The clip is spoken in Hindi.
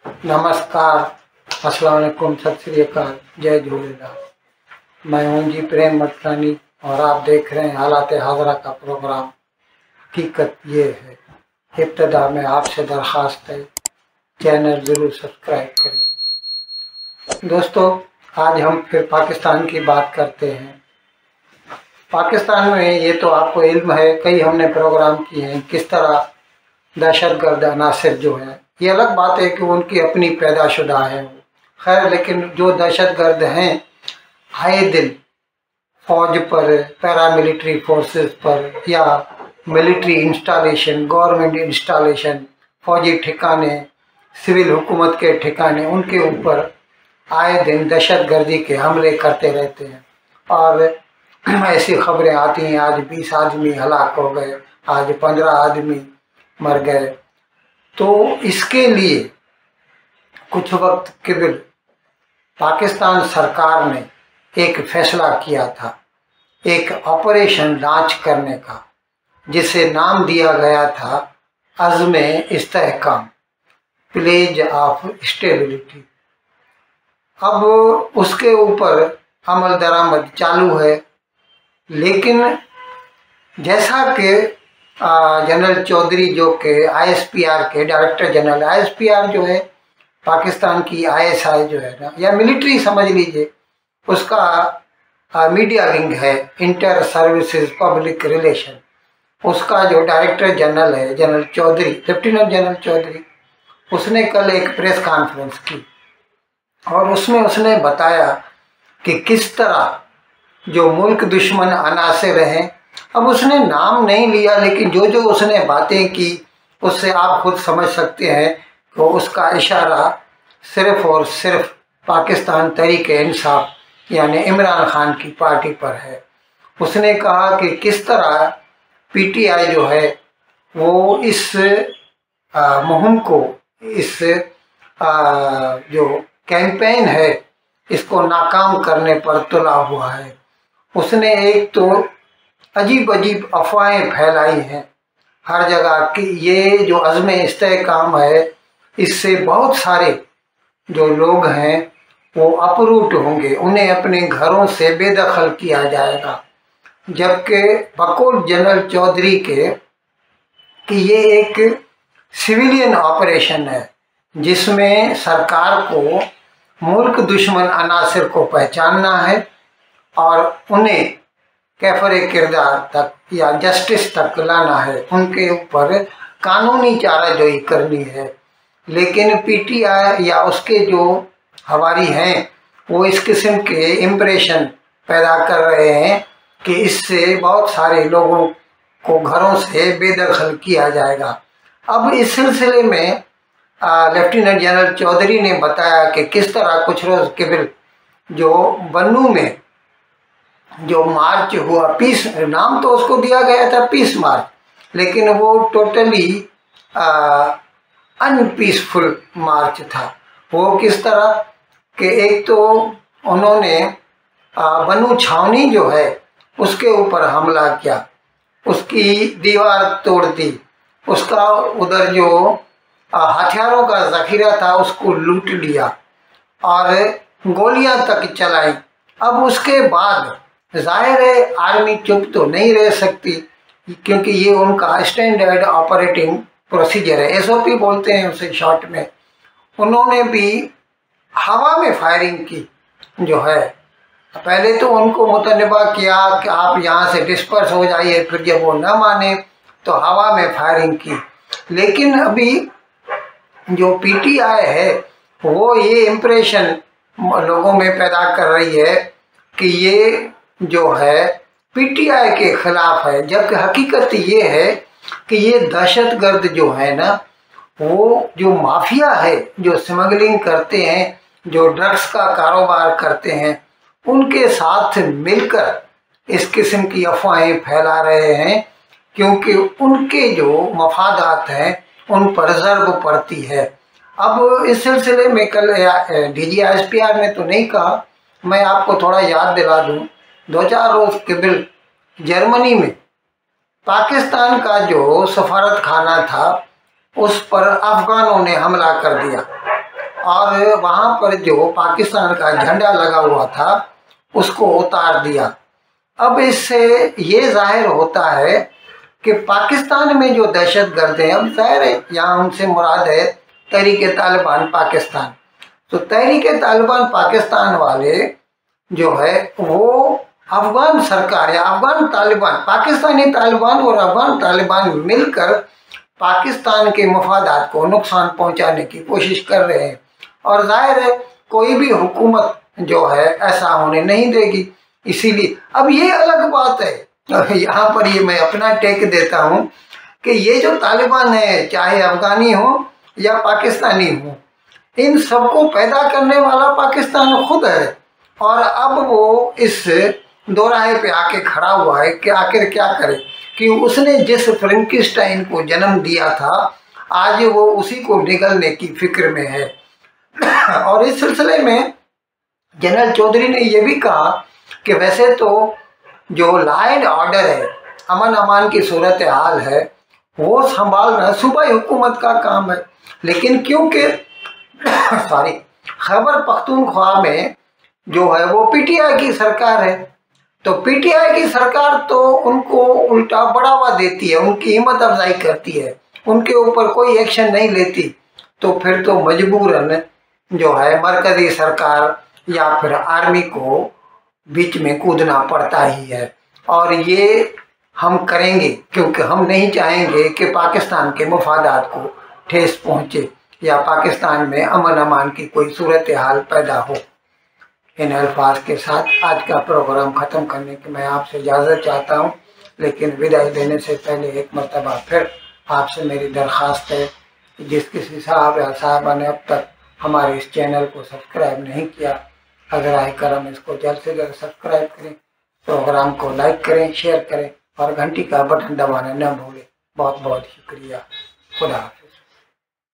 नमस्कार, अस्सलाम वालेकुम, सत श्री अकाल, जय झूलेलाल। मैं हूं जी प्रेम मटकानी और आप देख रहे हैं हालात हाजरा का प्रोग्राम। हकीकत ये है, इब्तदा में आपसे दरख्वास्त है चैनल ज़रूर सब्सक्राइब करें। दोस्तों, आज हम फिर पाकिस्तान की बात करते हैं। पाकिस्तान में ये तो आपको इल्म है, कई हमने प्रोग्राम किए हैं किस तरह दहशतगर्द अनासिर जो है, ये अलग बात है कि उनकी अपनी पैदाशुदा है खैर, लेकिन जो दहशतगर्द हैं आए दिन फौज पर, पैरामिलिट्री फोर्सेस पर या मिलिट्री इंस्टॉलेशन, गवर्नमेंट इंस्टॉलेशन, फौजी ठिकाने, सिविल हुकूमत के ठिकाने, उनके ऊपर आए दिन दहशतगर्दी के हमले करते रहते हैं। और ऐसी खबरें आती हैं, आज 20 आदमी हलाक हो गए, आज 15 आदमी मर गए। तो इसके लिए कुछ वक्त कबल पाकिस्तान सरकार ने एक फैसला किया था, एक ऑपरेशन लॉन्च करने का, जिसे नाम दिया गया था अज़्म इस्तेहकाम, प्लेज ऑफ स्टेबिलिटी। अब उसके ऊपर अमल दरामद चालू है, लेकिन जैसा कि जनरल चौधरी जो के ISPR के डायरेक्टर जनरल, ISPR जो है पाकिस्तान की ISI जो है ना, या मिलिट्री समझ लीजिए, उसका मीडिया विंग है, इंटर सर्विसेज पब्लिक रिलेशन। उसका जो डायरेक्टर जनरल है general Chaudhry, lieutenant general Chaudhry, उसने कल एक प्रेस कॉन्फ्रेंस की और उसमें उसने बताया कि किस तरह जो मुल्क दुश्मन अनासिर हैं, अब उसने नाम नहीं लिया, लेकिन जो जो उसने बातें की उससे आप खुद समझ सकते हैं कि उसका इशारा सिर्फ और सिर्फ पाकिस्तान तहरीक-ए-इंसाफ यानी इमरान खान की पार्टी पर है। उसने कहा कि किस तरह PTI जो है वो इस मुहिम को, इस जो कैंपेन है, इसको नाकाम करने पर तुला हुआ है। उसने एक तो अजीब अजीब अफवाहें फैलाई हैं हर जगह कि ये जो अज़्म इस्तेहकाम है, इससे बहुत सारे जो लोग हैं वो अपरूट होंगे, उन्हें अपने घरों से बेदखल किया जाएगा। जबकि बकौल जनरल चौधरी के कि ये एक सिविलियन ऑपरेशन है, जिसमें सरकार को मुल्क दुश्मन अनासिर को पहचानना है और उन्हें कैफरे किरदार तक या जस्टिस तक लाना है, उनके ऊपर कानूनी चाराजोई करनी है। लेकिन PTI या उसके जो हवारी हैं वो इस किस्म के इम्प्रेशन पैदा कर रहे हैं कि इससे बहुत सारे लोगों को घरों से बेदखल किया जाएगा। अब इस सिलसिले में लेफ्टिनेंट जनरल चौधरी ने बताया कि किस तरह कुछ रोज़ कबल जो बन्नू में जो मार्च हुआ, पीस, नाम तो उसको दिया गया था पीस मार्च, लेकिन वो टोटली अनपीसफुल मार्च था। वो किस तरह कि एक तो उन्होंने बन्नू छावनी जो है उसके ऊपर हमला किया, उसकी दीवार तोड़ दी, उसका उधर जो हथियारों का ज़ख़ीरा था उसको लूट लिया और गोलियां तक चलाई। अब उसके बाद जाहिर है आर्मी चुप तो नहीं रह सकती, क्योंकि ये उनका स्टैंडर्ड ऑपरेटिंग प्रोसीजर है, SOP बोलते हैं उसे शॉर्ट में। उन्होंने भी हवा में फायरिंग की जो है, पहले तो उनको मुतनबा किया कि आप यहाँ से डिस्पर्स हो जाइए, फिर जब वो न माने तो हवा में फायरिंग की। लेकिन अभी जो PTI है वो ये इम्प्रेशन लोगों में पैदा कर रही है कि ये जो है PTI के खिलाफ है, जबकि हकीकत ये है कि ये दहशतगर्द जो है ना, वो जो माफिया है, जो स्मगलिंग करते हैं, जो ड्रग्स का कारोबार करते हैं, उनके साथ मिलकर इस किस्म की अफवाहें फैला रहे हैं, क्योंकि उनके जो मफादात हैं उन पर ज़र्ब पड़ती है। अब इस सिलसिले में कल DG ISPR ने तो नहीं कहा, मैं आपको थोड़ा याद दिला दूं, 2-4 रोज़ कबल जर्मनी में पाकिस्तान का जो सफारत खाना था उस पर अफगानों ने हमला कर दिया। और वहाँ पर जो पाकिस्तान का झंडा लगा हुआ था उसको उतार दिया। अब इससे ये जाहिर होता है कि पाकिस्तान में जो दहशतगर्द हैं, अब जाहिर है यहाँ उनसे मुराद है तहरीक-ए-तालिबान पाकिस्तान। तो तहरीक-ए-तालिबान पाकिस्तान वाले जो है वो अफगान सरकार या अफगान तालिबान, पाकिस्तानी तालिबान और अफगान तालिबान मिलकर पाकिस्तान के मफादात को नुकसान पहुंचाने की कोशिश कर रहे हैं। और जाहिर है कोई भी हुकूमत जो है ऐसा होने नहीं देगी। इसीलिए अब ये अलग बात है, यहाँ पर ये मैं अपना टेक देता हूँ कि ये जो तालिबान है, चाहे अफगानी हो या पाकिस्तानी हो, इन सबको पैदा करने वाला पाकिस्तान खुद है। और अब वो इस दोराहे पे आके खड़ा हुआ है कि आखिर क्या करे, कि उसने जिस फ्रैंकिस्टाइन को जन्म दिया था आज वो उसी को निगलने की फिक्र में है। और इस सिलसिले में जनरल चौधरी ने यह भी कहा कि वैसे तो जो लॉ एंड ऑर्डर है, अमन अमान की सूरत हाल है, वो संभालना सूबाई हुकूमत का काम है। लेकिन क्योंकि खैबर पख्तूनख्वा में जो है वो पीटीआई की सरकार है, तो पीटीआई की सरकार तो उनको उल्टा बढ़ावा देती है, उनकी हिम्मत अफजाई करती है, उनके ऊपर कोई एक्शन नहीं लेती। तो फिर तो मजबूरन जो है मरकजी सरकार या फिर आर्मी को बीच में कूदना पड़ता ही है। और ये हम करेंगे क्योंकि हम नहीं चाहेंगे कि पाकिस्तान के मफादात को ठेस पहुँचे या पाकिस्तान में अमन अमान की कोई सूरत हाल पैदा हो। इन अल्फाज के साथ आज का प्रोग्राम ख़त्म करने की मैं आपसे इजाज़त चाहता हूँ, लेकिन विदाई देने से पहले एक मरतबा फिर आपसे मेरी दरख्वास्त है कि जिस किसी साहब या साहबा ने अब तक हमारे इस चैनल को सब्सक्राइब नहीं किया, अगर आए करम इसको जल्द से जल्द सब्सक्राइब करें, प्रोग्राम को लाइक करें, शेयर करें और घंटी का बटन दबाना न भूलें। बहुत बहुत शुक्रिया। खुदा हाफ़िज़।